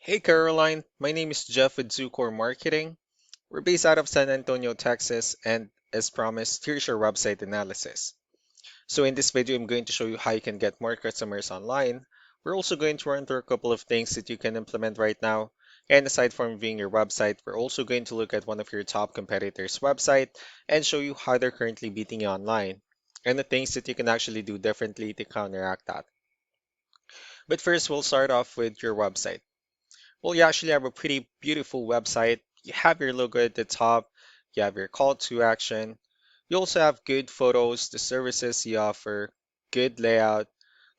Hey Caroline, my name is Jeff with Zucor Marketing. We're based out of San Antonio, Texas, and as promised, here's your website analysis. So in this video, I'm going to show you how you can get more customers online. We're also going to run through a couple of things that you can implement right now. And aside from viewing your website, we're also going to look at one of your top competitors' website and show you how they're currently beating you online and the things that you can actually do differently to counteract that. But first, we'll start off with your website. Well, you actually have a pretty beautiful website. You have your logo at the top, you have your call to action. You also have good photos, the services you offer, good layout,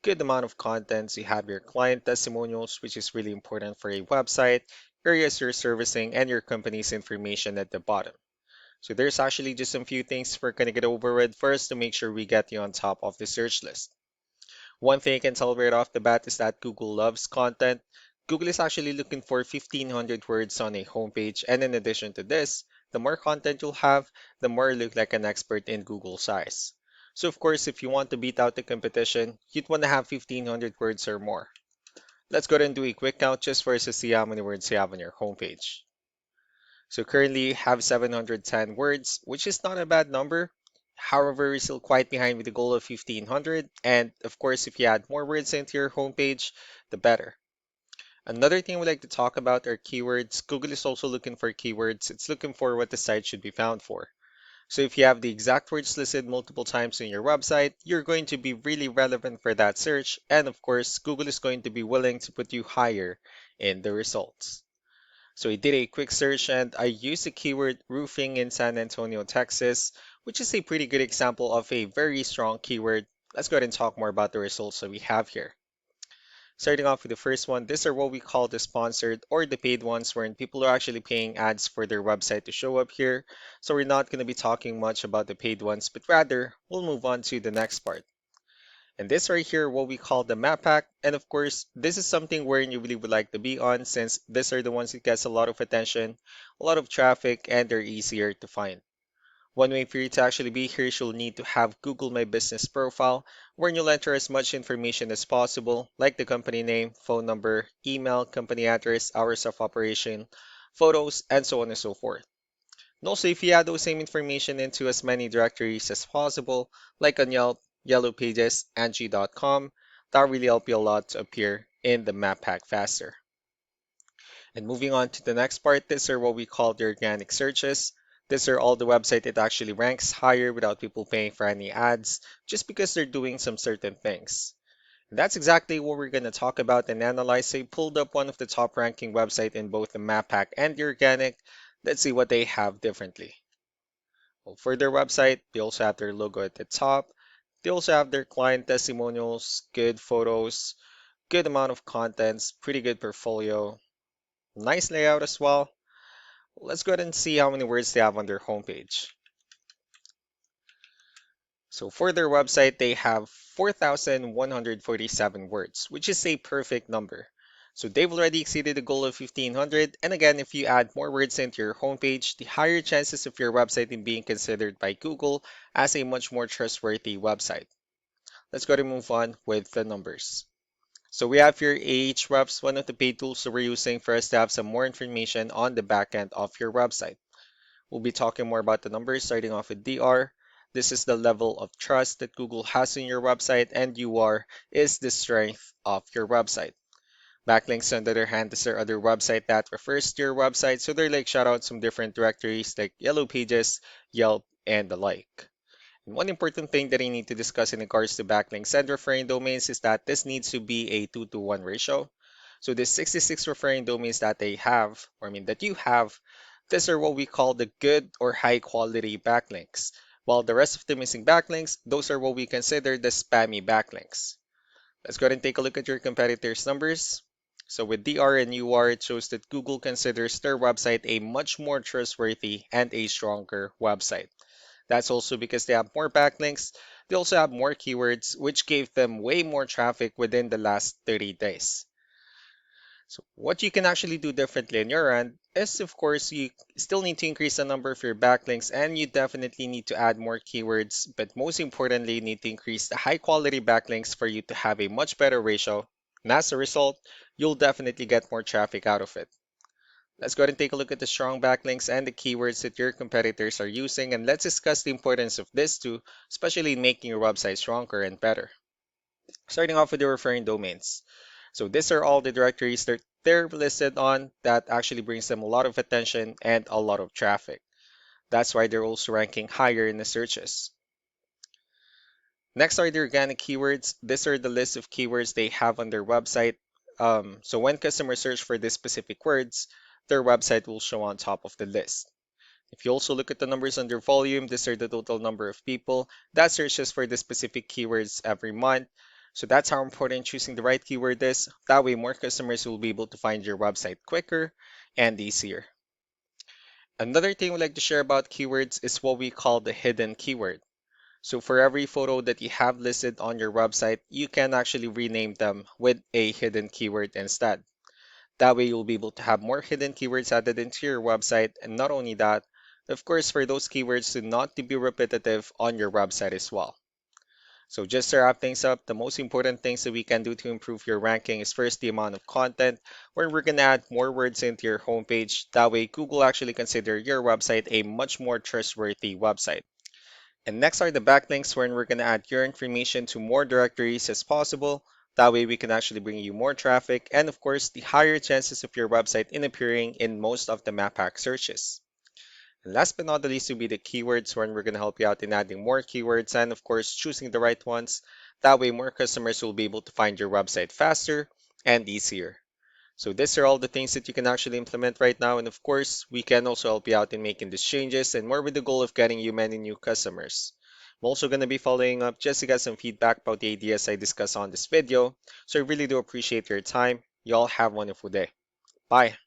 good amount of contents. You have your client testimonials, which is really important for a website, areas you're servicing, and your company's information at the bottom. So there's actually just some few things we're going to get over with first to make sure we get you on top of the search list. One thing I can tell right off the bat is that Google loves content. Google is actually looking for 1,500 words on a homepage, and in addition to this, the more content you'll have, the more you look like an expert in Google's eyes. So of course, if you want to beat out the competition, you'd want to have 1,500 words or more. Let's go ahead and do a quick count just for us to see how many words you have on your homepage. So currently you have 710 words, which is not a bad number. However, we're still quite behind with the goal of 1500. And of course, if you add more words into your homepage, the better. Another thing we'd like to talk about are keywords. Google is also looking for keywords. It's looking for what the site should be found for. So if you have the exact words listed multiple times in your website, you're going to be really relevant for that search. And of course, Google is going to be willing to put you higher in the results. So I did a quick search and I used the keyword roofing in San Antonio, Texas, which is a pretty good example of a very strong keyword. Let's go ahead and talk more about the results that we have here. Starting off with the first one, these are what we call the sponsored or the paid ones, wherein people are actually paying ads for their website to show up here. So we're not going to be talking much about the paid ones, but rather we'll move on to the next part. And this right here, what we call the map pack. And of course, this is something where you really would like to be on since these are the ones that gets a lot of attention, a lot of traffic, and they're easier to find. One way for you to actually be here is you'll need to have Google My Business profile, where you'll enter as much information as possible, like the company name, phone number, email, company address, hours of operation, photos, and so on and so forth. And also, if you add those same information into as many directories as possible, like on Yelp, Yellow Pages, Angie.com, that really help you a lot to appear in the map pack faster. And moving on to the next part, these are what we call the organic searches. These are all the website that actually ranks higher without people paying for any ads, just because they're doing some certain things. And that's exactly what we're going to talk about and analyze. So I pulled up one of the top ranking website in both the map pack and the organic. Let's see what they have differently. Well, for their website, they also have their logo at the top. They also have their client testimonials, good photos, good amount of contents, pretty good portfolio, nice layout as well. Let's go ahead and see how many words they have on their homepage. So for their website, they have 4,147 words, which is a perfect number. So they've already exceeded the goal of 1,500. And again, if you add more words into your homepage, the higher chances of your website in being considered by Google as a much more trustworthy website. Let's go ahead and move on with the numbers. So we have here Ahrefs, one of the paid tools that we're using for us to have some more information on the back end of your website. We'll be talking more about the numbers starting off with DR. This is the level of trust that Google has in your website, and UR is the strength of your website. Backlinks, on the other hand, is our other website that refers to your website, so they're like shoutouts from different directories like Yellow Pages, Yelp, and the like. And one important thing that I need to discuss in regards to backlinks and referring domains is that this needs to be a 2-to-1 ratio. So the 66 referring domains that they have, or I mean that you have, these are what we call the good or high quality backlinks. While the rest of the missing backlinks, those are what we consider the spammy backlinks. Let's go ahead and take a look at your competitors' numbers. So with DR and UR, it shows that Google considers their website a much more trustworthy and a stronger website. That's also because they have more backlinks. They also have more keywords, which gave them way more traffic within the last 30 days. So what you can actually do differently on your end is, of course, you still need to increase the number of your backlinks and you definitely need to add more keywords. But most importantly, you need to increase the high quality backlinks for you to have a much better ratio And as a result, you'll definitely get more traffic out of it. Let's go ahead and take a look at the strong backlinks and the keywords that your competitors are using, and let's discuss the importance of this too, especially in making your website stronger and better. Starting off with the referring domains. So these are all the directories that they're listed on that actually brings them a lot of attention and a lot of traffic. That's why they're also ranking higher in the searches. Next are the organic keywords. These are the list of keywords they have on their website. So when customers search for these specific words, their website will show on top of the list. If you also look at the numbers under volume, these are the total number of people that searches for the specific keywords every month. So that's how important choosing the right keyword is. That way, more customers will be able to find your website quicker and easier. Another thing we like to share about keywords is what we call the hidden keyword. So for every photo that you have listed on your website, you can actually rename them with a hidden keyword instead. That way you'll be able to have more hidden keywords added into your website. And not only that, of course, for those keywords to not to be repetitive on your website as well. So just to wrap things up, the most important things that we can do to improve your ranking is first the amount of content, where we're going to add more words into your homepage. That way Google actually consider your website a much more trustworthy website. And next are the backlinks, wherein we're going to add your information to more directories as possible. That way we can actually bring you more traffic and of course the higher chances of your website in appearing in most of the map hack searches. And last but not the least will be the keywords, wherein we're going to help you out in adding more keywords and of course choosing the right ones. That way more customers will be able to find your website faster and easier. So these are all the things that you can actually implement right now. And of course, we can also help you out in making these changes and more with the goal of getting you many new customers. I'm also going to be following up just to get some feedback about the ideas I discussed on this video. So I really do appreciate your time. You all have a wonderful day. Bye.